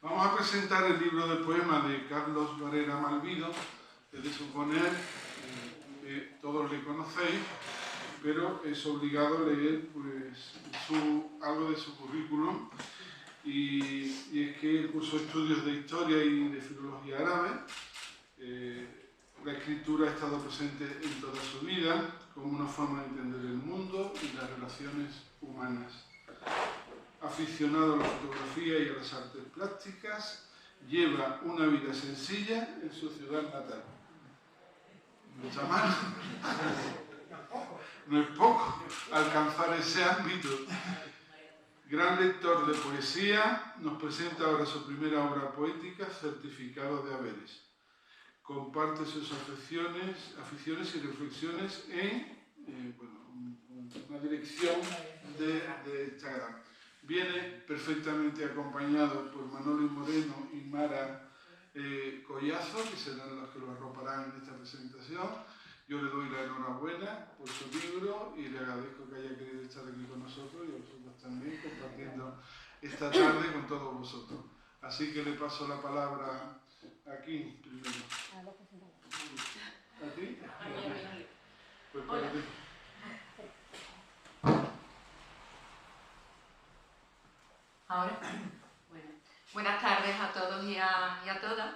Vamos a presentar el libro de poemas de Carlos Barrera Malvido. Es de suponer que todos le conocéis, pero es obligado leer pues, algo de su currículum. Y es que él cursó estudios de historia y de filología árabe. La escritura ha estado presente en toda su vida como una forma de entender el mundo y las relaciones humanas. Aficionado a la fotografía y a las artes plásticas, lleva una vida sencilla en su ciudad natal. No está mal. No es poco alcanzar ese ámbito. Gran lector de poesía, nos presenta ahora su primera obra poética, Certificado de Haberes. Comparte sus aficiones y reflexiones en una dirección de Instagram. Viene perfectamente acompañado por Manoli Moreno y Mara Collazo, que serán los que lo arroparán en esta presentación. Yo le doy la enhorabuena por su libro y le agradezco que haya querido estar aquí con nosotros y a vosotros también, compartiendo esta tarde con todos vosotros. Así que le paso la palabra aquí primero. ¿A ti? Pues para ti. Ahora, bueno, buenas tardes a todos y a todas.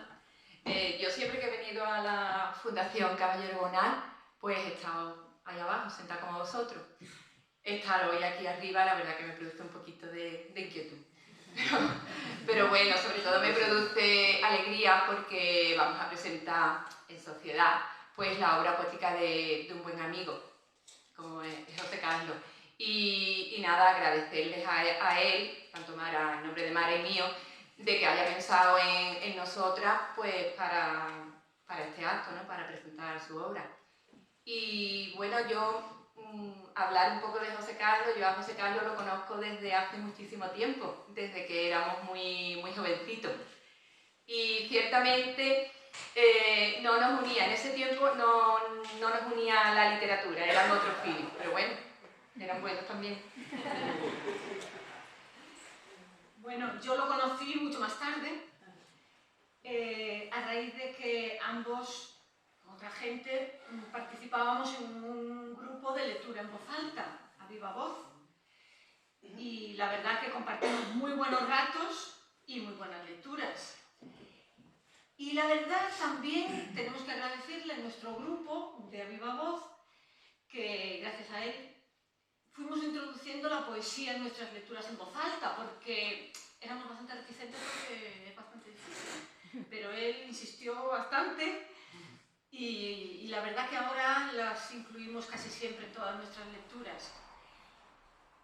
Yo siempre que he venido a la Fundación Caballero Bonal, pues he estado ahí abajo, sentada como vosotros. Estar hoy aquí arriba, la verdad que me produce un poquito de inquietud. Pero bueno, sobre todo me produce alegría porque vamos a presentar en sociedad pues la obra poética de un buen amigo, como es José Carlos. Y nada, agradecerles a él, tanto Mara, en nombre de Mara y mío, de que haya pensado en nosotras pues para este acto, ¿no? Para presentar su obra. Y bueno, yo hablar un poco de José Carlos. Yo a José Carlos lo conozco desde hace muchísimo tiempo, desde que éramos muy jovencitos. Y ciertamente no nos unía, en ese tiempo no nos unía la literatura, eran otros filos, pero bueno, eran buenos también. Bueno, yo lo conocí mucho más tarde, a raíz de que ambos, con otra gente, participábamos en un grupo de lectura en voz alta, a viva voz. Y la verdad que compartimos muy buenos ratos y muy buenas lecturas. Y la verdad también tenemos que agradecerle a nuestro grupo de A Viva Voz, que gracias a él fuimos introduciendo la poesía en nuestras lecturas en voz alta, porque éramos bastante reticentes porque es bastante difícil. Pero él insistió bastante y la verdad que ahora las incluimos casi siempre en todas nuestras lecturas.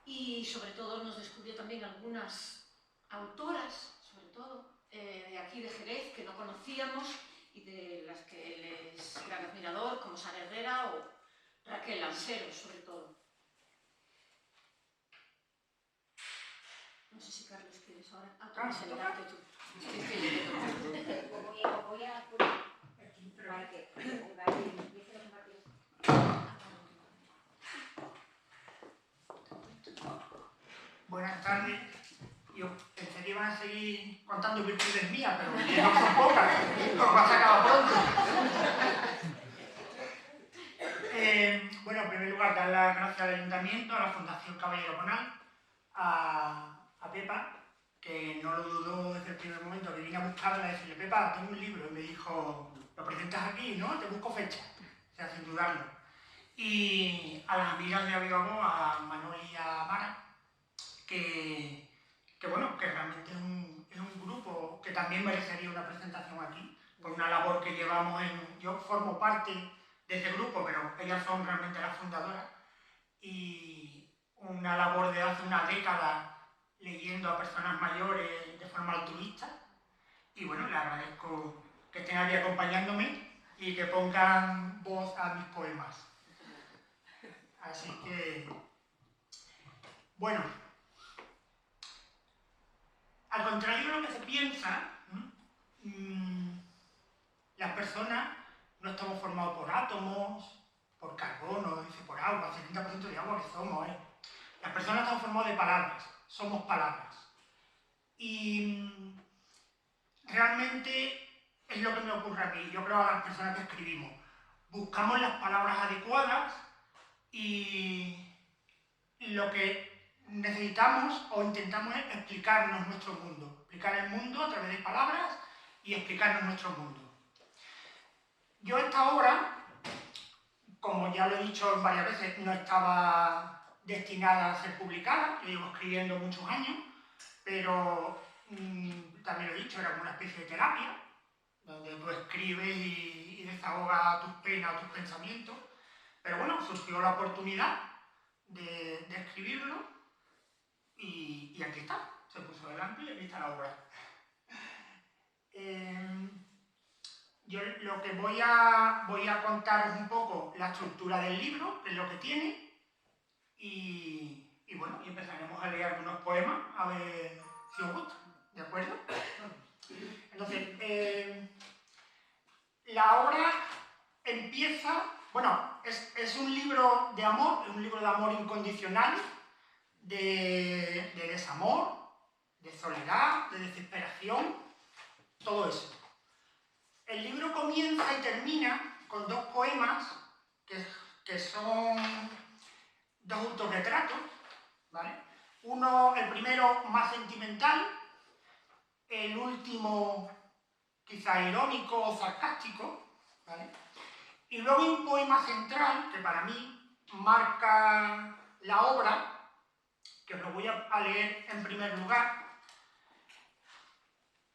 Y sobre todo nos descubrió también algunas autoras, sobre todo, de aquí de Jerez, que no conocíamos y de las que él es gran admirador, como Sara Herrera o Raquel Lansero, sobre todo. No sé si Carlos quieres ahora. Presentarte tú. Voy a poner para que empiece a compartir. Buenas tardes. Yo pensé que iban a seguir contando virtudes mías, pero no son pocas. Lo vas a acabar pronto. Bueno, en primer lugar, dar las gracias al Ayuntamiento, a la Fundación Caballero Bonal, a Pepa, que no lo dudó desde el primer momento, que vine a buscarla y decirle: Pepa, tengo un libro. Y me dijo: ¿lo presentas aquí? ¿No? Te busco fecha. O sea, sin dudarlo. Y a las amigas de Aviva Voz, a Manuel y a Mara, que realmente es un grupo que también merecería una presentación aquí, por una labor que llevamos yo formo parte de ese grupo, pero ellas son realmente las fundadoras, y una labor de hace una década leyendo a personas mayores de forma altruista, y bueno, le agradezco que estén aquí acompañándome y que pongan voz a mis poemas. Así que, bueno, al contrario de lo que se piensa, las personas no estamos formados por átomos, por carbono, por agua, 70% de agua que somos. Las personas estamos formadas de palabras, somos palabras. Y generalmente es lo que me ocurre a mí, yo creo a las personas que escribimos. Buscamos las palabras adecuadas y lo que necesitamos o intentamos es explicarnos nuestro mundo. Explicar el mundo a través de palabras y explicarnos nuestro mundo. Yo esta obra, como ya lo he dicho varias veces, no estaba destinada a ser publicada, yo llevo escribiendo muchos años, pero también lo he dicho, era como una especie de terapia, donde tú escribes y desahogas tus penas, tus pensamientos, pero bueno, surgió la oportunidad de escribirlo y aquí está, se puso delante y aquí está la obra. Yo lo que voy a contaros un poco la estructura del libro, que es lo que tiene, y bueno, y empezaremos a leer algunos poemas, a ver si os gusta, ¿de acuerdo? Entonces, la obra empieza, bueno, es un libro de amor, es un libro de amor incondicional, de desamor, de soledad, de desesperación, todo eso. El libro comienza y termina con dos poemas que son dos autorretratos, ¿vale? Uno, el primero, más sentimental, el último, quizá irónico o sarcástico, ¿vale? Y luego un poema central, que para mí marca la obra, que os lo voy a leer en primer lugar,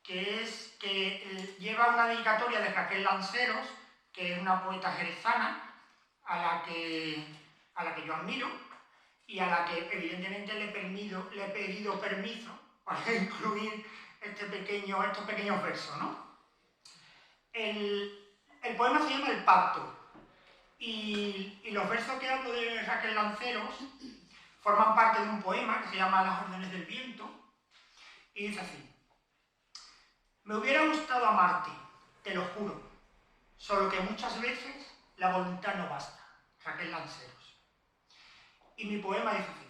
que lleva una dedicatoria de Raquel Lanceros, que es una poeta jerezana, a la que yo admiro, y a la que evidentemente le he pedido permiso para incluir estos pequeños versos, ¿no? El poema se llama El Pacto, y los versos que hablo de Raquel Lanceros forman parte de un poema que se llama Las órdenes del viento, y dice así: me hubiera gustado amarte, te lo juro, solo que muchas veces la voluntad no basta. Raquel Lanceros. Y mi poema dice así: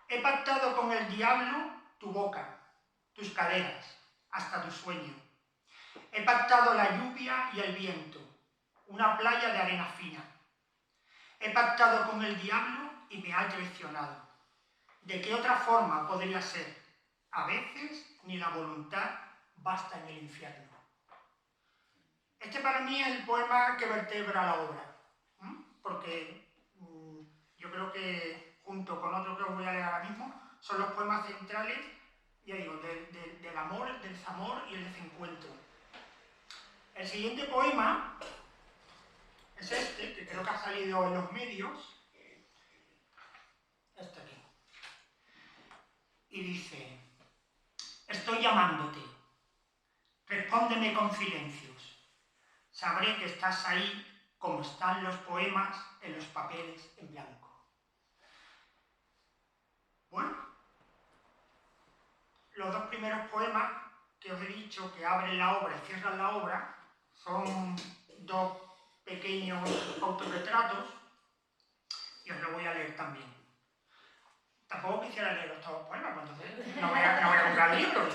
he pactado con el diablo tu boca, tus caderas, hasta tu sueño. He pactado la lluvia y el viento, una playa de arena fina. He pactado con el diablo y me ha traicionado. ¿De qué otra forma podría ser? A veces ni la voluntad basta en el infierno. Este para mí es el poema que vertebra la obra, porque yo creo que junto con otro que os voy a leer ahora mismo, son los poemas centrales, ya digo, del amor, del desamor y el desencuentro. El siguiente poema es este, que creo que ha salido en los medios, este aquí, y dice: estoy llamándote, respóndeme con silencios, sabré que estás ahí como están los poemas en los papeles en blanco. Bueno, los dos primeros poemas que os he dicho que abren la obra y cierran la obra son dos pequeños autorretratos y os lo voy a leer también. Tampoco quisiera leer todos los poemas, pues entonces no voy a comprar libros.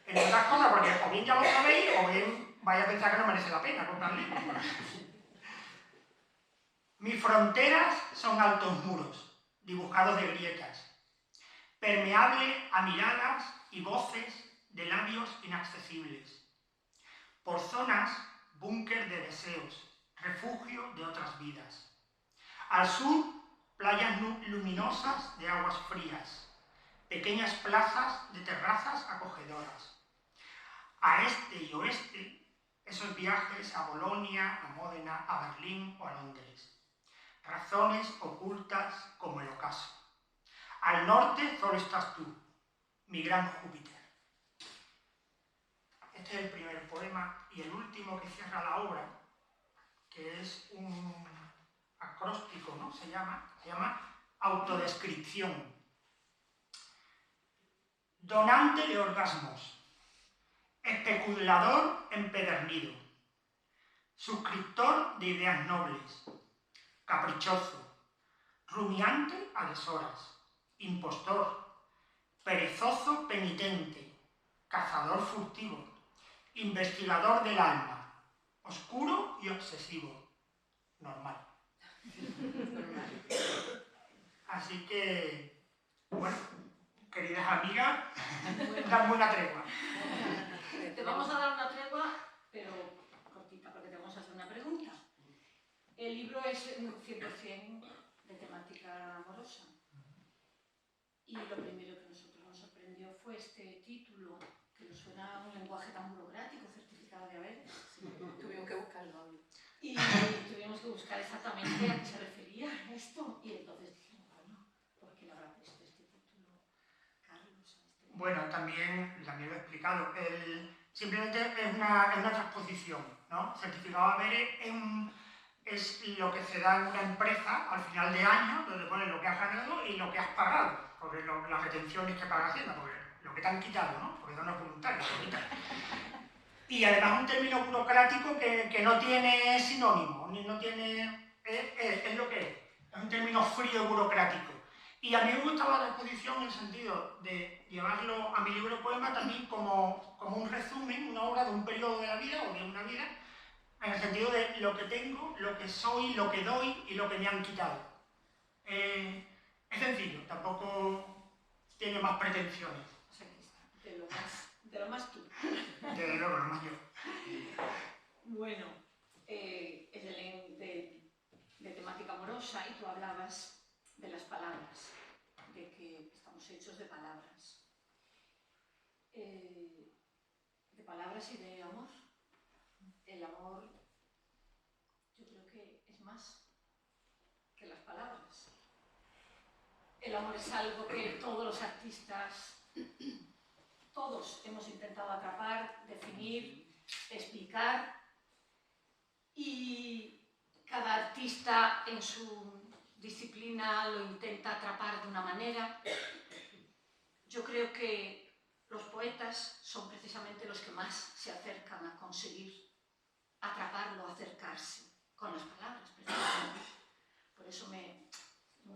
En otras cosas, porque o bien ya lo sabéis o bien vais a pensar que no merece la pena comprar libros. Mis fronteras son altos muros, dibujados de grietas, permeable a miradas y voces de labios inaccesibles. Por zonas, búnker de deseos, refugio de otras vidas. Al sur, playas luminosas de aguas frías, pequeñas plazas de terrazas acogedoras. A este y oeste, esos viajes a Bolonia, a Módena, a Berlín o a Londres. Razones ocultas como el ocaso. Al norte solo estás tú, mi gran Júpiter. Este es el primer poema y el último que cierra la obra, que es un acróstico, ¿no? Se llama Autodescripción. Donante de orgasmos, especulador empedernido, suscriptor de ideas nobles, caprichoso, rumiante a deshoras, impostor, perezoso penitente, cazador furtivo, investigador del alma, oscuro y obsesivo. Normal. Así que, bueno, queridas amigas, dame una tregua. Te vamos a dar una tregua, pero cortita, porque te vamos a hacer una pregunta. El libro es 100% de temática amorosa. Y lo primero que a nosotros nos sorprendió fue este título, que nos suena a un lenguaje tan burocrático, certificado de haberes. Tuvimos que buscarlo. Y tuvimos que buscar exactamente a qué se refería esto. Y entonces dijimos, bueno, ¿por qué le habrá puesto este título Carlos a este libro? Bueno, también lo he explicado. Simplemente es una transposición, ¿no? Certificado de haberes es lo que se da en una empresa al final de año, donde pones lo que has ganado y lo que has pagado, porque las retenciones que paga Hacienda, porque lo que te han quitado, ¿no? Porque no es voluntario, te lo quitan. Y además un término burocrático que no tiene sinónimo, ni no tiene... Es lo que es un término frío burocrático. Y a mí me gustaba la exposición en el sentido de llevarlo a mi libro de poemas también como un resumen, una obra de un periodo de la vida o de una vida, en el sentido de lo que tengo, lo que soy, lo que doy y lo que me han quitado. Es sencillo, tampoco tiene más pretensiones. O sea, que de lo más tú. Desde luego, no más yo. Bueno, es de temática amorosa y tú hablabas de las palabras, de que estamos hechos de palabras. De palabras y de amor. El amor, yo creo que es más que las palabras. El amor es algo que todos los artistas, todos hemos intentado atrapar, definir, explicar, y cada artista en su disciplina lo intenta atrapar de una manera. Yo creo que los poetas son precisamente los que más se acercan a conseguir atraparlo, acercarse con las palabras, precisamente. Por eso me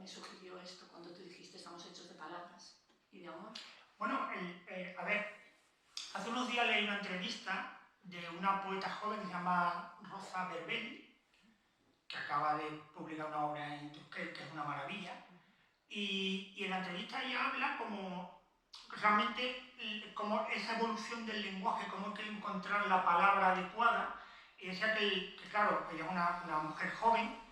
sugirió esto cuando tú dijiste estamos hechos de palabras y de amor. Bueno, a ver, hace unos días leí una entrevista de una poeta joven que se llama Rosa Berbelli, que acaba de publicar una obra en Tusquets, que es una maravilla, y en la entrevista ella habla como realmente como esa evolución del lenguaje, cómo hay que encontrar la palabra adecuada, y decía que claro, ella es una mujer joven.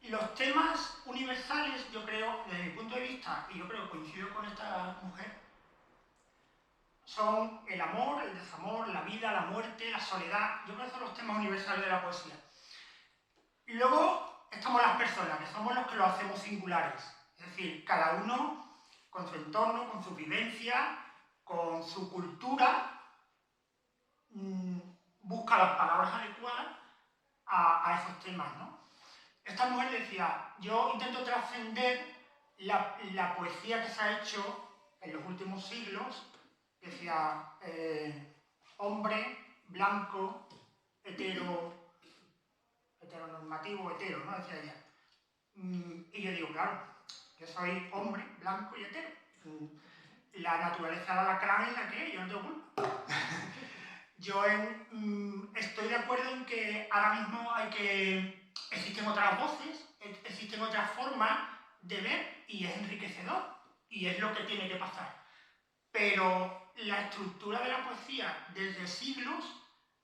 Los temas universales, yo creo, desde mi punto de vista, y yo creo que coincido con esta mujer, son el amor, el desamor, la vida, la muerte, la soledad. Yo creo que son los temas universales de la poesía. Y luego estamos las personas, que somos los que lo hacemos singulares. Es decir, cada uno con su entorno, con su vivencia, con su cultura, busca las palabras adecuadas a esos temas, ¿no? Esta mujer decía, yo intento trascender la poesía que se ha hecho en los últimos siglos, decía, hombre, blanco, heteronormativo, hetero, ¿no? Decía ella. Y yo digo, claro, yo soy hombre, blanco y hetero. La naturaleza del alacrán es la que es, yo no tengo culpa. Yo estoy de acuerdo en que ahora mismo existen otras voces, existen otras formas de ver y es enriquecedor y es lo que tiene que pasar. Pero la estructura de la poesía desde siglos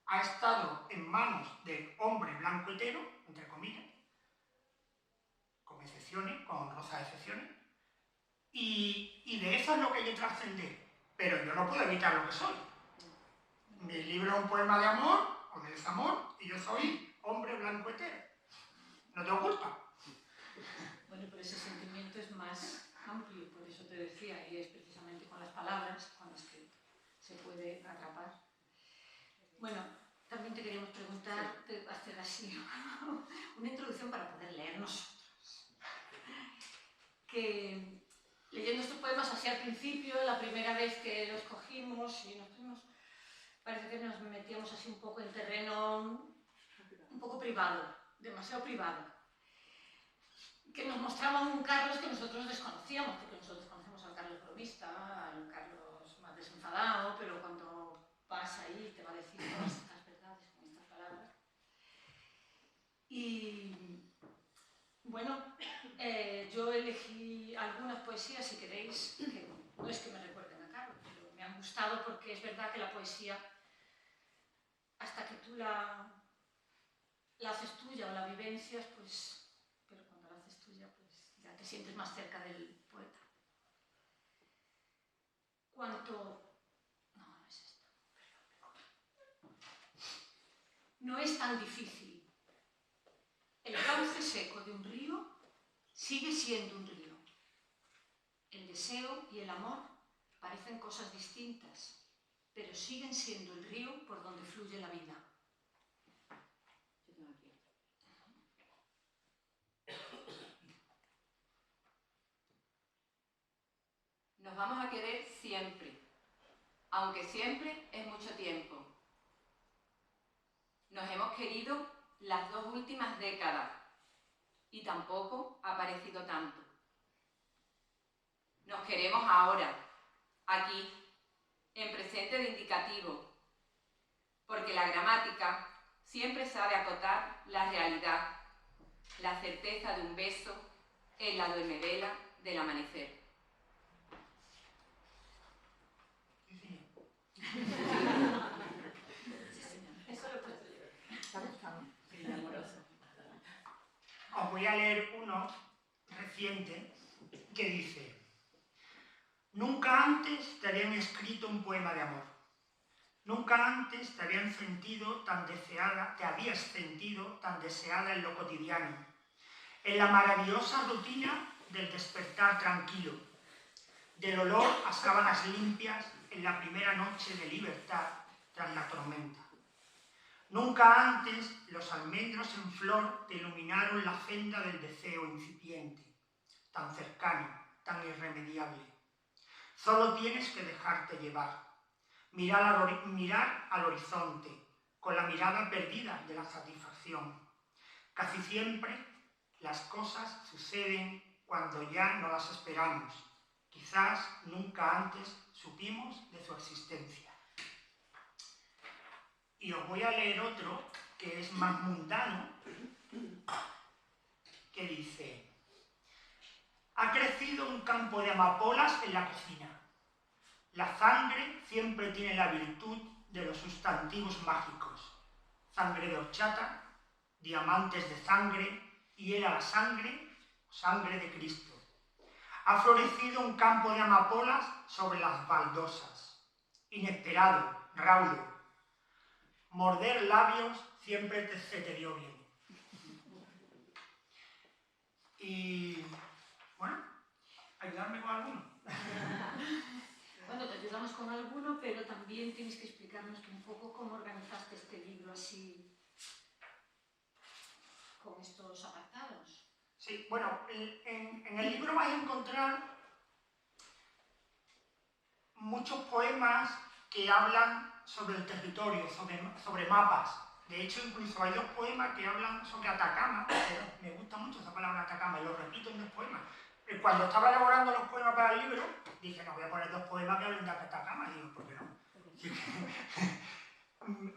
ha estado en manos de hombre blanco hetero, entre comillas, con excepciones, con honrosas excepciones, y de eso es lo que hay que trascender. Pero yo no puedo evitar lo que soy. Mi libro es un poema de amor o de desamor y yo soy hombre blanco hetero. No tengo culpa. Bueno, pero ese sentimiento es más amplio, por eso te decía, y es precisamente con las palabras con las que se puede atrapar. Bueno, también te queríamos preguntar, hacer así una introducción para poder leer nosotros. Que leyendo estos poemas así al principio, la primera vez que los cogimos y nos fuimos, parece que nos metíamos así un poco en terreno un poco privado, demasiado privado, que nos mostraba un Carlos que nosotros desconocíamos, porque nosotros conocemos al Carlos bromista, al Carlos más Y bueno, yo elegí algunas poesías, si queréis, que no es que me recuerden a Carlos, pero me han gustado porque es verdad que la poesía, hasta que tú la haces tuya o la vivencias, pues, pero cuando la haces tuya, pues ya te sientes más cerca del poeta. No es esta. No es tan difícil. El cauce seco de un río sigue siendo un río. El deseo y el amor parecen cosas distintas, pero siguen siendo el río por donde fluye la vida. Nos vamos a querer siempre, aunque siempre es mucho tiempo. Nos hemos querido las 2 últimas décadas y tampoco ha parecido tanto. Nos queremos ahora, aquí, en presente de indicativo, porque la gramática siempre sabe acotar la realidad, la certeza de un beso en la duermevela del amanecer. Os voy a leer uno reciente que dice: nunca antes te habían escrito un poema de amor. Nunca antes te habías sentido tan deseada en lo cotidiano, en la maravillosa rutina del despertar tranquilo, del olor a sábanas limpias en la primera noche de libertad tras la tormenta. Nunca antes los almendros en flor te iluminaron la senda del deseo incipiente, tan cercano, tan irremediable. Solo tienes que dejarte llevar, mirar al horizonte, con la mirada perdida de la satisfacción. Casi siempre las cosas suceden cuando ya no las esperamos. Quizás nunca antes supimos de su existencia. Y os voy a leer otro que es más mundano, que dice: ha crecido un campo de amapolas en la cocina. La sangre siempre tiene la virtud de los sustantivos mágicos. Sangre de horchata, diamantes de sangre, hiel a la sangre, sangre de Cristo. Ha florecido un campo de amapolas sobre las baldosas. Inesperado, raudo. Morder labios siempre se te dio bien. Y, bueno, ayudarme con alguno. Bueno, te ayudamos con alguno, pero también tienes que explicarnos un poco cómo organizaste este libro así, con estos apartados. Sí, bueno, en el libro vais a encontrar muchos poemas que hablan sobre el territorio, sobre mapas. De hecho, incluso hay 2 poemas que hablan sobre Atacama. Me gusta mucho esa palabra Atacama y lo repito en 2 poemas. Cuando estaba elaborando los poemas para el libro, dije, no, voy a poner 2 poemas que hablen de Atacama. Y digo, ¿por qué no?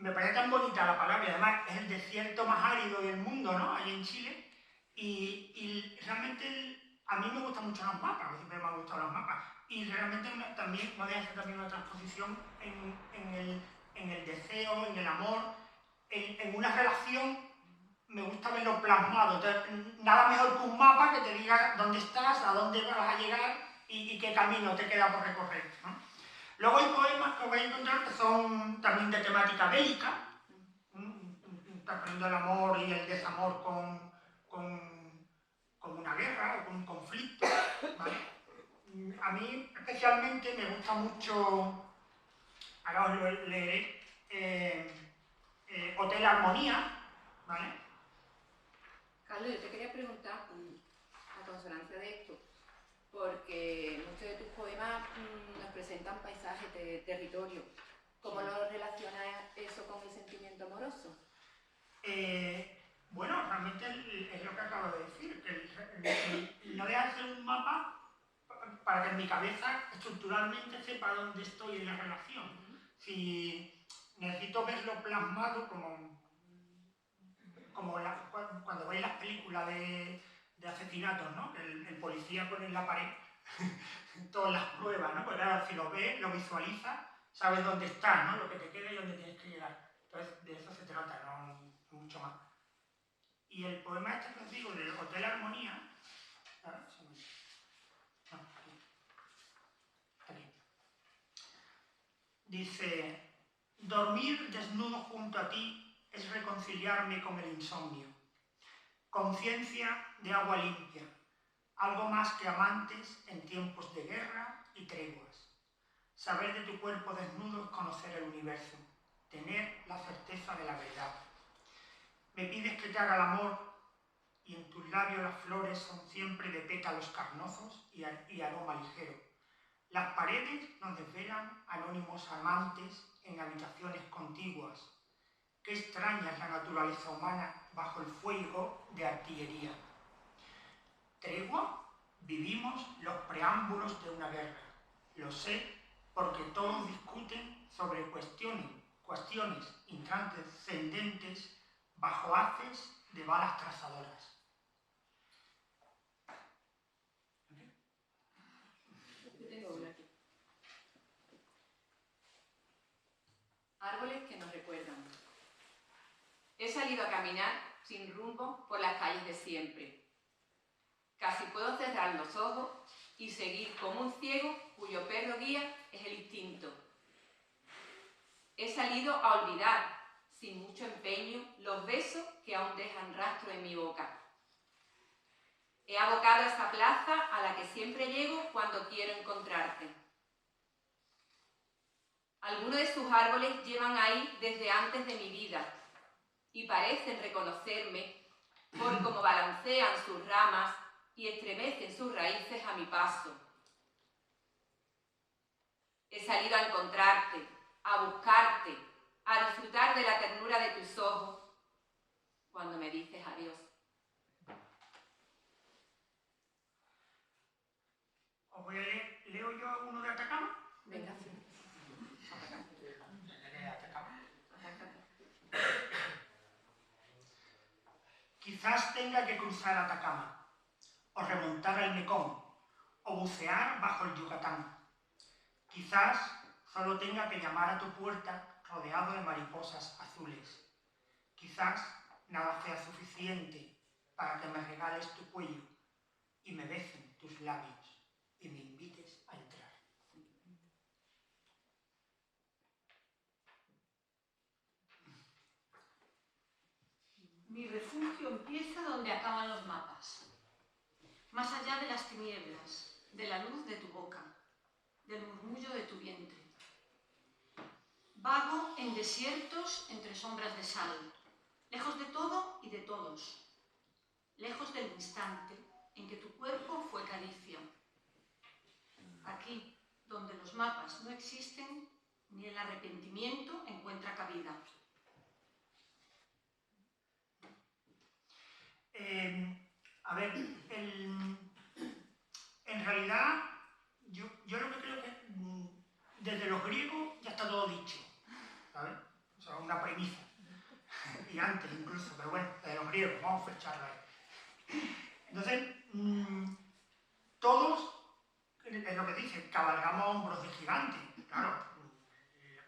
Me parece tan bonita la palabra, y además es el desierto más árido del mundo, ¿no? Ahí en Chile. Y realmente a mí me gustan mucho los mapas, siempre me han gustado los mapas. Y realmente también me voy a hacer también una transposición en el deseo, en el amor, en una relación. Me gusta verlo plasmado. Entonces, nada mejor que un mapa que te diga dónde estás, a dónde vas a llegar y qué camino te queda por recorrer, ¿no? Luego hay poemas que os vais a encontrar que son también de temática bélica. Estás poniendo el amor y el desamor con una guerra o con un conflicto, ¿vale? A mí especialmente me gusta mucho, ahora os lo leeré, Hotel Armonía, ¿vale? Carlos, yo te quería preguntar, a consonancia de esto, porque muchos de tus poemas nos presentan paisajes de territorio. ¿Cómo lo relacionas eso con el sentimiento amoroso? Bueno, realmente es lo que acabo de decir, que no deja de ser un mapa para que en mi cabeza estructuralmente sepa dónde estoy en la relación. Si necesito verlo plasmado como como cuando veis las películas de asesinatos, ¿no? Que el policía pone en la pared todas las pruebas, ¿no? Porque claro, si lo ves, lo visualizas, sabes dónde estás, ¿no? Lo que te queda y dónde tienes que llegar. Entonces, de eso se trata, no mucho más. Y el poema este que os digo, del Hotel Armonía, ¿sabes? No, aquí. Dice: dormir desnudo junto a ti es reconciliarme con el insomnio. Conciencia de agua limpia, algo más que amantes en tiempos de guerra y treguas. Saber de tu cuerpo desnudo es conocer el universo, tener la certeza de la verdad. Me pides que te haga el amor y en tus labios las flores son siempre de pétalos carnosos y aroma ligero. Las paredes nos desvelan anónimos amantes en habitaciones contiguas. Qué extraña es la naturaleza humana bajo el fuego de artillería. ¿Tregua? Vivimos los preámbulos de una guerra. Lo sé porque todos discuten sobre cuestiones intrascendentes bajo haces de balas trazadoras. Árboles que nos recuerdan. He salido a caminar sin rumbo por las calles de siempre. Casi puedo cerrar los ojos y seguir como un ciego cuyo perro guía es el instinto. He salido a olvidar, sin mucho empeño, los besos que aún dejan rastro en mi boca. He abocado a esa plaza a la que siempre llego cuando quiero encontrarte. Algunos de sus árboles llevan ahí desde antes de mi vida y parecen reconocerme por cómo balancean sus ramas y estremecen sus raíces a mi paso. He salido a encontrarte, a buscarte, a disfrutar de la ternura de tus ojos cuando me dices adiós. ¿Os voy a leer, leo yo uno de Atacama? Venga, sí. Quizás tenga que cruzar Atacama, o remontar el Mekong, o bucear bajo el Yucatán. Quizás solo tenga que llamar a tu puerta rodeado de mariposas azules. Quizás nada sea suficiente para que me regales tu cuello y me besen tus labios y me invites a entrar. Mi refugio empieza donde acaban los mapas, más allá de las tinieblas, de la luz de tu boca, del murmullo de tu vientre. Vago en desiertos entre sombras de sal, lejos de todo y de todos, lejos del instante en que tu cuerpo fue caricia. Aquí, donde los mapas no existen, ni el arrepentimiento encuentra cabida. A ver, en realidad, yo lo que creo que desde los griegos ya está todo dicho, ¿sabes? O sea, una premisa. Y antes incluso, pero bueno, de los griegos, vamos a fecharlo ahí. Entonces, todos, es lo que dice, cabalgamos hombros de gigante. Claro,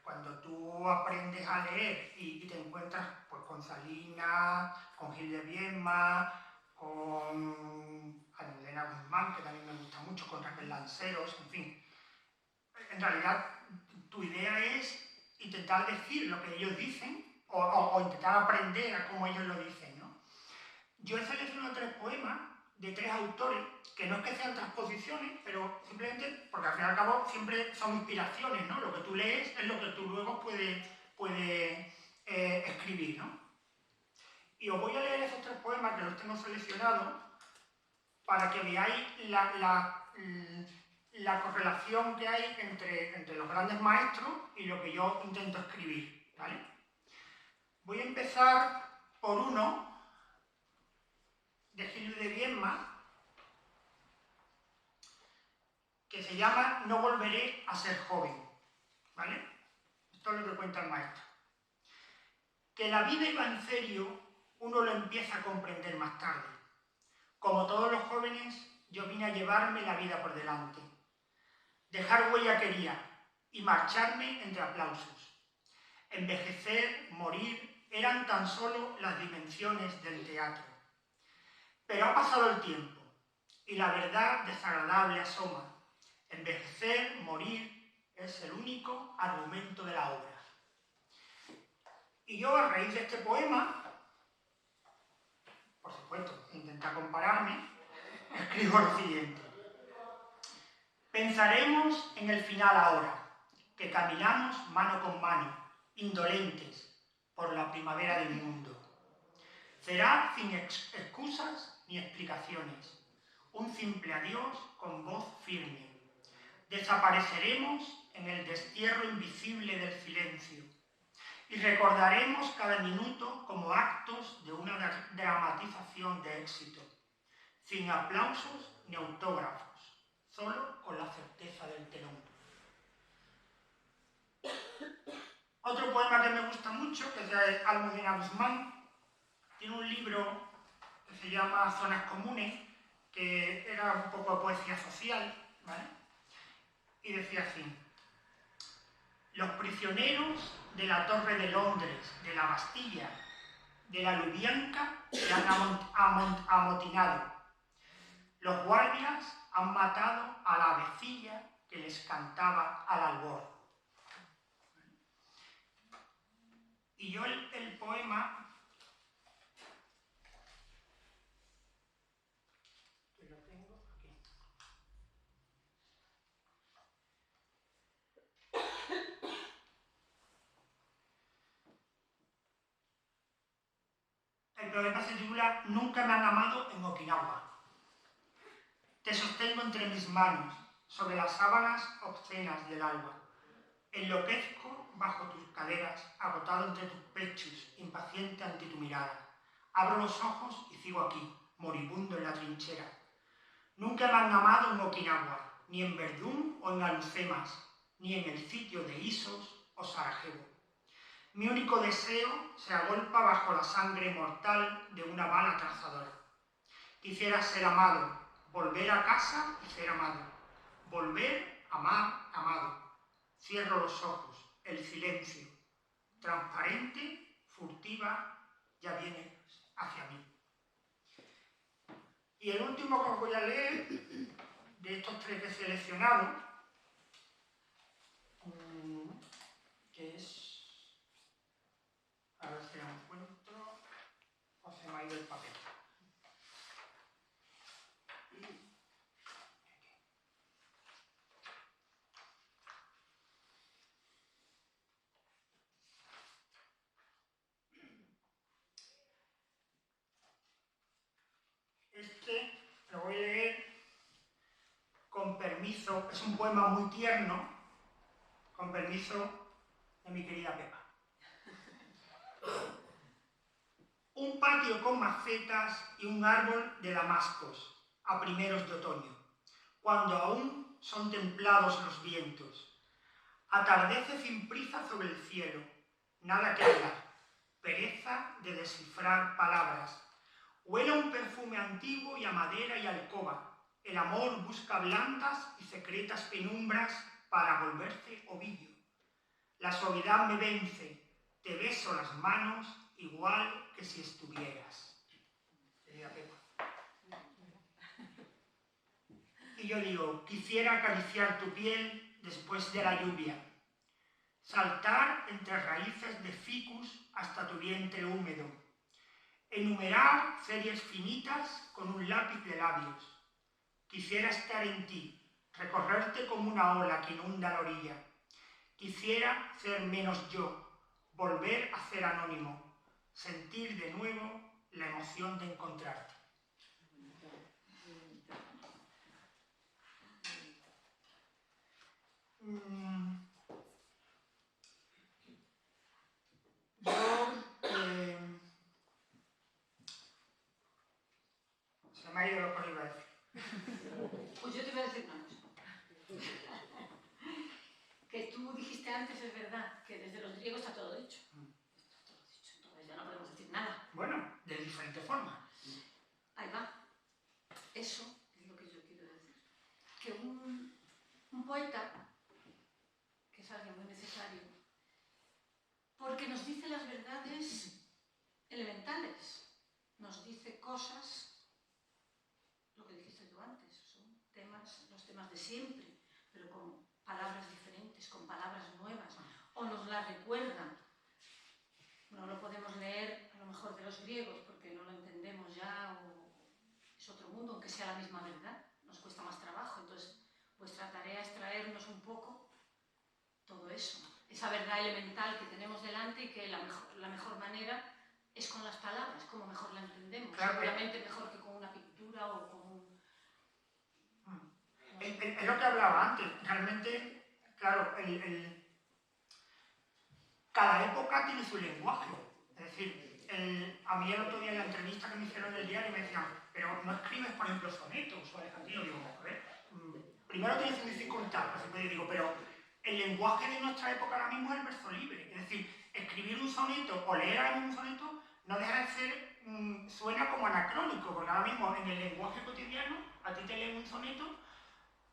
cuando tú aprendes a leer y te encuentras pues, con Salinas, con Gil de Viedma, con Almudena Guzmán, que también me gusta mucho, con Raquel Lanceros, en fin. En realidad, tu idea es intentar decir lo que ellos dicen o intentar aprender a cómo ellos lo dicen, ¿no? Yo he seleccionado 3 poemas de 3 autores, que no es que sean transposiciones, pero simplemente, porque al fin y al cabo siempre son inspiraciones, ¿no? Lo que tú lees es lo que tú luego puedes escribir, ¿no? Y os voy a leer esos 3 poemas que los tengo seleccionados para que veáis la correlación que hay entre los grandes maestros y lo que yo intento escribir, ¿vale? Voy a empezar por uno de Gil de Viedma que se llama No volveré a ser joven, ¿vale? Esto es lo que cuenta el maestro. Que la vida iba en serio uno lo empieza a comprender más tarde. Como todos los jóvenes, yo vine a llevarme la vida por delante. Dejar huella quería y marcharme entre aplausos. Envejecer, morir, eran tan solo las dimensiones del teatro. Pero ha pasado el tiempo y la verdad desagradable asoma. Envejecer, morir, es el único argumento de la obra. Y yo, a raíz de este poema, por supuesto, intentar compararme, escribo lo siguiente. Pensaremos en el final ahora, que caminamos mano con mano, indolentes, por la primavera del mundo. Será sin excusas ni explicaciones, un simple adiós con voz firme. Desapareceremos en el destierro invisible del silencio y recordaremos cada minuto como actos de una dramatización de éxito, sin aplausos ni autógrafos, solo con la certeza del telón. Otro poema que me gusta mucho, que es de Almudena Guzmán, tiene un libro que se llama Zonas Comunes, que era un poco de poesía social, ¿vale? Y decía así: los prisioneros de la Torre de Londres, de la Bastilla, de la Lubyanka, se han amotinado. Los guardias han matado a la avecilla que les cantaba al albor. Y yo el poema, que lo tengo aquí. El poema se titula Nunca me han amado en Okinawa. Te sostengo entre mis manos, sobre las sábanas obscenas del alba. Enloquezco bajo tus caderas, agotado entre tus pechos, impaciente ante tu mirada. Abro los ojos y sigo aquí, moribundo en la trinchera. Nunca me han amado en Okinawa, ni en Verdún o en Alhucemas, ni en el sitio de Isos o Sarajevo. Mi único deseo se agolpa bajo la sangre mortal de una bala trazadora. Quisiera ser amado, volver a casa y ser amado. Volver, amar, amado. Cierro los ojos, el silencio. Transparente, furtiva, ya viene hacia mí. Y el último que os voy a leer, de estos tres que he seleccionado, que es... A ver si lo encuentro, o se me ha ido el papel. Este lo voy a leer con permiso, es un poema muy tierno, con permiso de mi querida Pepa. Un patio con macetas y un árbol de damascos a primeros de otoño, cuando aún son templados los vientos. Atardece sin prisa sobre el cielo, nada que hablar, pereza de descifrar palabras. Huele a un perfume antiguo y a madera y alcoba. El amor busca blandas y secretas penumbras para volverse ovillo. La suavidad me vence, te beso las manos igual que si estuvieras. Querida Pepa. Y yo digo, quisiera acariciar tu piel después de la lluvia, saltar entre raíces de ficus hasta tu vientre húmedo, enumerar series finitas con un lápiz de labios. Quisiera estar en ti, recorrerte como una ola que inunda la orilla. Quisiera ser menos yo, volver a ser anónimo, sentir de nuevo la emoción de encontrarte. Se me ha ido lo que iba a decir. Pues yo te voy a decir una cosa. Que tú dijiste antes, es verdad, que desde los griegos está todo dicho. Está todo dicho, entonces ya no podemos decir nada. Bueno, de porque nos dice las verdades elementales, nos dice cosas, lo que dijiste tú antes, son temas, los temas de siempre, pero con palabras diferentes, con palabras nuevas, o nos las recuerdan. No lo podemos leer a lo mejor de los griegos porque no lo entendemos ya, o es otro mundo, aunque sea la misma verdad, nos cuesta más trabajo. Entonces, vuestra tarea es traernos un poco todo eso, esa verdad elemental que tenemos delante y que la mejor manera es con las palabras, como mejor la entendemos. Claro, seguramente mejor que con una pintura o con un... Es lo que hablaba antes, realmente, claro, cada época tiene su lenguaje. Es decir, a mí el otro día en la entrevista que me hicieron en el diario me decían, pero no escribes, por ejemplo, sonetos o alejandrino. Digo, a ver, primero tiene su dificultad, digo, pero el lenguaje de nuestra época ahora mismo es el verso libre. Es decir, escribir un soneto o leer ahora mismo un soneto no deja de ser, suena como anacrónico, porque ahora mismo en el lenguaje cotidiano a ti te leen un soneto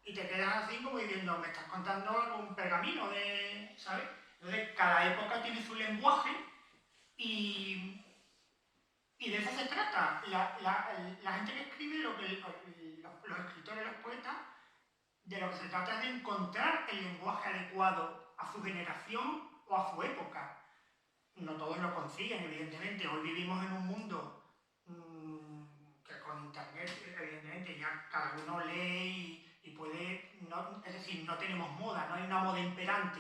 y te quedas así como diciendo, me estás contando algún pergamino de, ¿sabes? Entonces, cada época tiene su lenguaje y de eso se trata. La gente que escribe, los escritores, los poetas, de lo que se trata es de encontrar el lenguaje adecuado a su generación o a su época. No todos lo consiguen, evidentemente. Hoy vivimos en un mundo que con internet, evidentemente, ya cada uno lee y puede... es decir, no tenemos moda, no hay una moda imperante,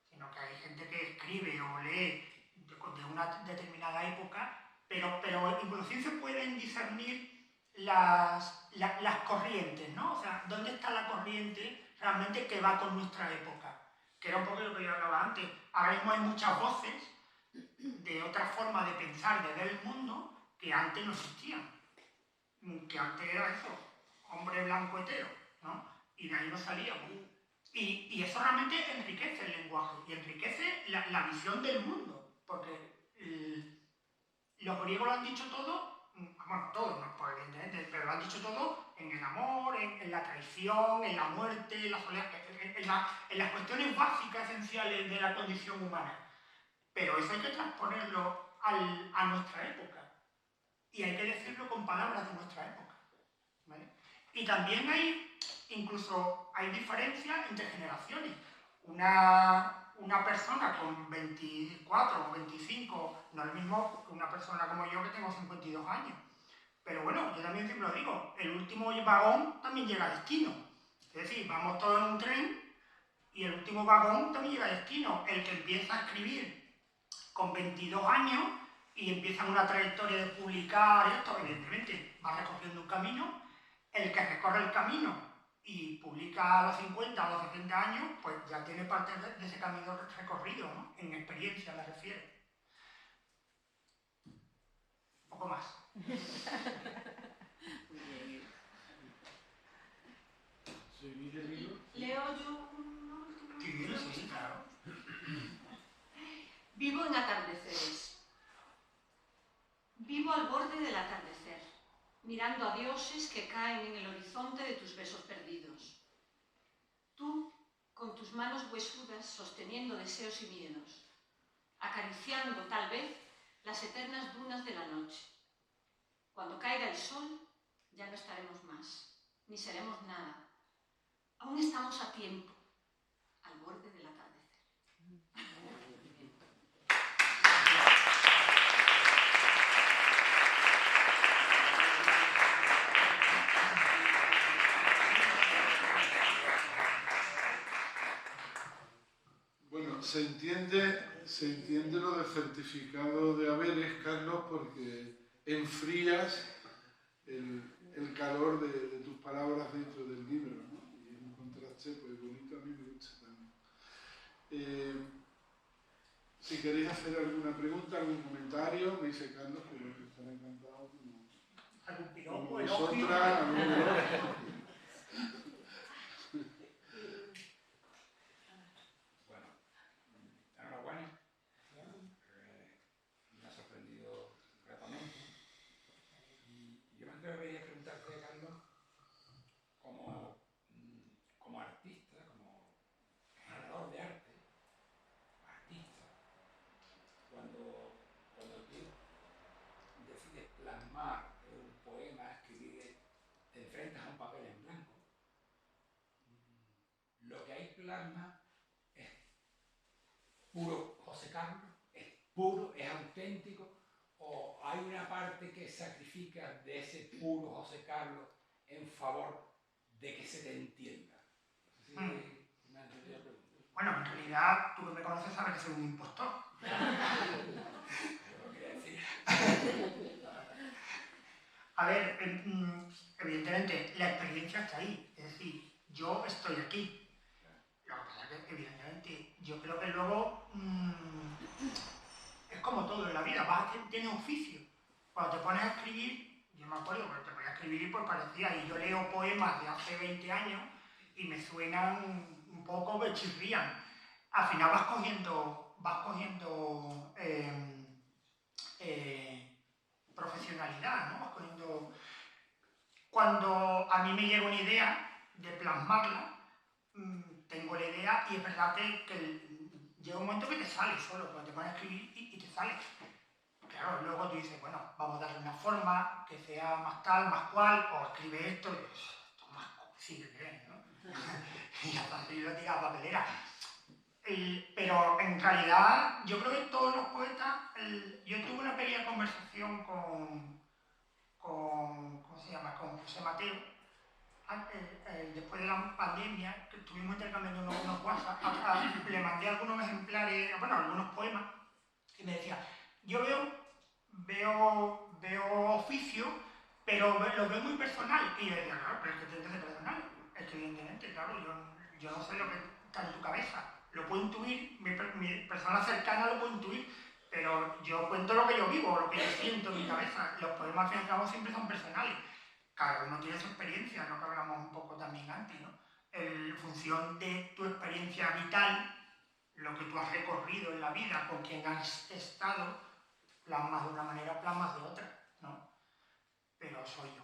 sino que hay gente que escribe o lee de una determinada época, pero inclusive se pueden discernir las corrientes, ¿no? O sea, ¿dónde está la corriente realmente que va con nuestra época? Que era un poco lo que yo hablaba antes. Ahora mismo hay muchas voces de otra forma de pensar, de ver el mundo, que antes no existían. Que antes era eso, hombre blanco hetero, ¿no? Y de ahí no salíamos. Y eso realmente enriquece el lenguaje y enriquece la visión del mundo, porque los griegos lo han dicho todo, bueno, todos, no, pues, evidentemente, pero lo han dicho todo en el amor, en la traición, en la muerte, en la soledad, en las cuestiones básicas, esenciales de la condición humana. Pero eso hay que transponerlo a nuestra época. Y hay que decirlo con palabras de nuestra época, ¿vale? Y también incluso hay diferencias entre generaciones. Una persona con 24 o 25 no es lo mismo que una persona como yo que tengo 52 años. Pero bueno, yo también siempre lo digo, el último vagón también llega a destino. Es decir, vamos todos en un tren y el último vagón también llega a destino. El que empieza a escribir con 22 años y empieza una trayectoria de publicar esto, evidentemente va recorriendo un camino. El que recorre el camino y publica a los 50 o a los 70 años, pues ya tiene parte de ese camino recorrido, ¿no? En experiencia me refiero. Un poco más. Leo yo un último. Sí, claro. Vivo en atardeceres. Vivo al borde del atardecer, mirando a dioses que caen en el horizonte de tus besos perdidos. Tú, con tus manos huesudas sosteniendo deseos y miedos, acariciando, tal vez, las eternas dunas de la noche. Cuando caiga el sol, ya no estaremos más, ni seremos nada. Aún estamos a tiempo, al borde del atardecer. Bueno, se entiende lo de certificado de haberes, Carlos, porque enfrías el calor de tus palabras dentro del libro, ¿no? Y es un contraste pues bonito, a mí me gusta también. Si queréis hacer alguna pregunta, algún comentario, me dice Carlos que bueno, estará encantado ¿Algún piropo, como elogio? vosotras, algún elogio. Bueno, enhorabuena. Me ha sorprendido gratamente. Y yo me atrevería a preguntarte, Carlos, como artista, como generador de arte, artista, Carlos? ¿Es puro, es auténtico? ¿O hay una parte que sacrifica de ese puro José Carlos en favor de que se te entienda? ¿Sí? ¿Me has entendido la pregunta? Bueno, en realidad, tú que me conoces sabes que soy un impostor. A ver, evidentemente, la experiencia está ahí. Es decir, yo estoy aquí. Lo que pasa es que, evidentemente, yo creo que luego es como todo en la vida. Tienes oficio. Cuando te pones a escribir, yo me acuerdo que te ponía a escribir y pues parecía, y yo leo poemas de hace 20 años y me suenan un poco, me chirrían. Al final vas cogiendo profesionalidad, ¿no? Vas cogiendo... Cuando a mí me llega una idea de plasmarla, tengo la idea y es verdad que llega un momento que te sale solo, cuando te pones a escribir y te sale. Claro, luego tú dices, bueno, vamos a darle una forma que sea más tal, más cual, o escribe esto, y esto más sigue bien, ¿no? Y aparte yo lo tiraba a papelera. Pero en realidad, yo creo que todos los poetas, yo tuve una pequeña conversación con ¿cómo se llama? Con José Mateo, después de la pandemia, que estuvimos intercambiando unos WhatsApp, le mandé algunos ejemplares, bueno, algunos poemas, y me decía, yo veo oficio, pero lo veo muy personal. Y yo decía, claro, pero es que tiene que ser personal. Es que evidentemente, claro, yo no sé lo que está en tu cabeza. Lo puedo intuir, mi persona cercana lo puede intuir, pero yo cuento lo que yo vivo, lo que yo siento en mi cabeza. Los poemas, al fin y al cabo, siempre son personales. Cada uno tiene su experiencia, lo que hablamos un poco también antes, ¿no? En función de tu experiencia vital, lo que tú has recorrido en la vida, con quien has estado, plasmas de una manera, plasmas de otra, ¿no? Pero soy yo.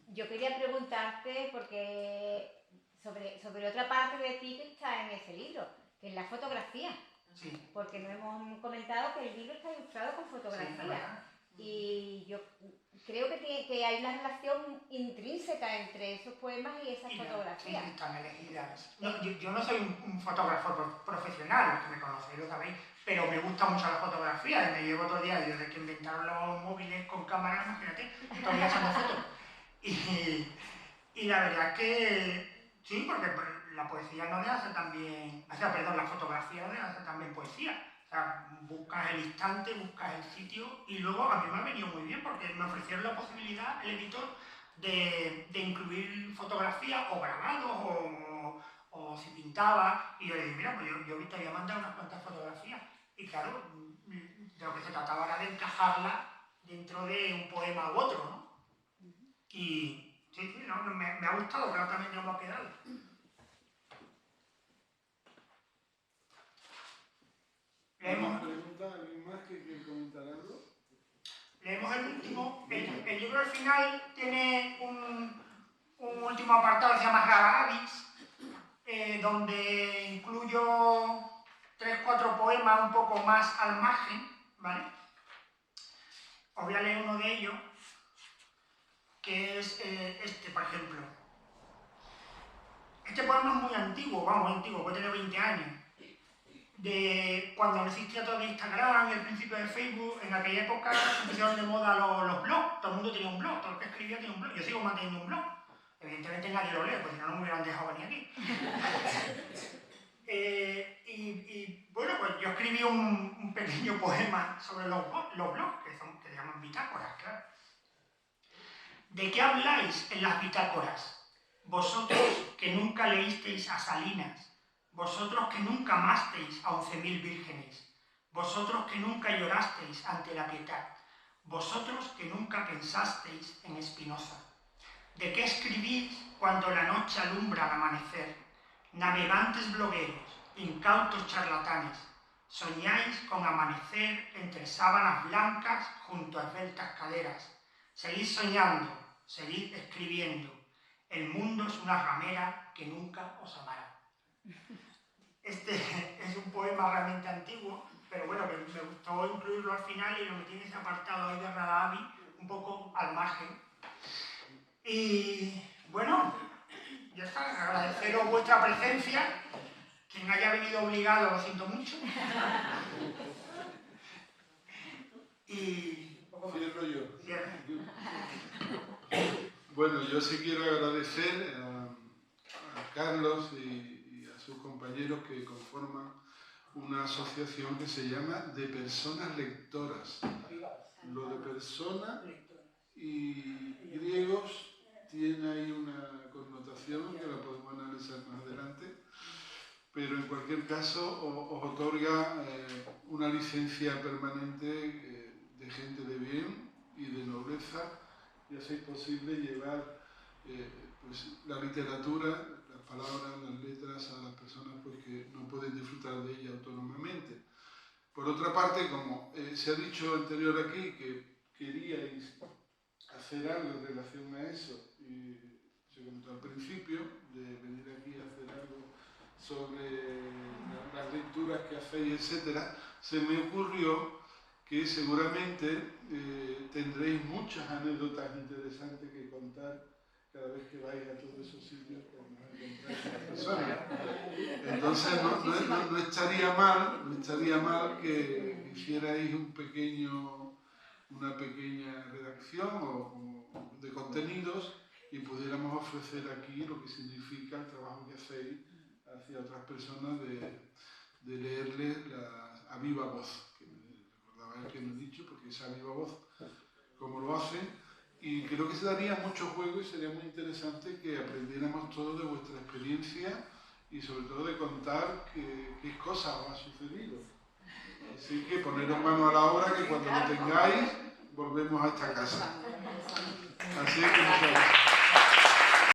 Yo quería preguntarte, porque sobre otra parte de ti que está en ese libro, que es la fotografía. Sí. Porque no hemos comentado que el libro está ilustrado con fotografía. Y yo creo que hay una relación intrínseca entre esos poemas y esas fotografías. Sí, están elegidas. No, yo no soy un fotógrafo profesional, los que me conocéis lo sabéis, pero me gusta mucho la fotografía y me llevo todo el día, desde que inventaron los móviles con cámara, imagínate, todavía echando fotos. Y la verdad es que sí, porque la poesía no deja de ser también, o sea, perdón, la fotografía no deja de ser también poesía. O sea, buscas el instante, buscas el sitio y luego a mí me ha venido muy bien porque me ofrecieron la posibilidad, el editor, de incluir fotografías o grabados o si pintaba. Y yo le dije, mira, pues yo te voy a mandar unas cuantas fotografías. Y claro, de lo que se trataba era de encajarla dentro de un poema u otro, ¿no? Y sí, no, me ha gustado, claro, también cómo ha quedado. ¿Alguna pregunta? ¿Alguien más que quiere comentar algo? Leemos el último. El libro al final tiene un último apartado que se llama Rara Avis, donde incluyo 3-4 poemas un poco más al margen, ¿vale? Os voy a leer uno de ellos, que es este, por ejemplo. Este poema es muy antiguo, muy antiguo, puede tener 20 años. De cuando no existía todavía Instagram y el principio de Facebook, en aquella época se pusieron de moda los blogs, todo el mundo tenía un blog, todo el que escribía tenía un blog, yo sigo manteniendo un blog, evidentemente nadie lo lee, porque si no, no me hubieran dejado venir aquí. Y bueno, pues yo escribí un pequeño poema sobre los blogs, que se llaman bitácoras, claro. ¿De qué habláis en las bitácoras? Vosotros que nunca leísteis a Salinas, vosotros que nunca amasteis a 11.000 vírgenes, vosotros que nunca llorasteis ante la piedad, vosotros que nunca pensasteis en Spinoza. ¿De qué escribís cuando la noche alumbra al amanecer? Navegantes blogueros, incautos charlatanes, soñáis con amanecer entre sábanas blancas junto a esbeltas caderas. Seguid soñando, seguid escribiendo. El mundo es una ramera que nunca os amará. Este es un poema realmente antiguo, pero bueno, me gustó incluirlo al final y lo metí en ese apartado ahí de Radabi, un poco al margen. Y bueno, ya está, agradeceros vuestra presencia. Quien haya venido obligado, lo siento mucho. Y Cierro yo. cierra. Bueno, yo sí quiero agradecer a Carlos y a sus compañeros que conforman una asociación que se llama De Personas Lectoras. Lo de persona y griegos tiene ahí una connotación que la podemos analizar más adelante, pero en cualquier caso os otorga una licencia permanente de gente de bien y de nobleza, y hacéis posible llevar pues, la literatura, las palabras, las letras a las personas pues, que no pueden disfrutar de ella autónomamente. Por otra parte, como se ha dicho anterior aquí, que queríais hacer algo en relación a eso, y se comentó al principio, de venir aquí a hacer algo sobre las lecturas que hacéis, etc., se me ocurrió que seguramente tendréis muchas anécdotas interesantes que contar cada vez que vais a todos esos sitios que nos encontráis con las personas. Entonces no estaría mal que hicierais una pequeña redacción de contenidos y pudiéramos ofrecer aquí lo que significa el trabajo que hacéis hacia otras personas de leerles a viva voz, que recordaba el que me he dicho, porque es a viva voz como lo hacen, y creo que se daría mucho juego y sería muy interesante que aprendiéramos todos de vuestra experiencia y sobre todo de contar qué cosas os ha sucedido. Así que poneros mano a la obra, que cuando lo tengáis volvemos a esta casa. Así que muchas gracias.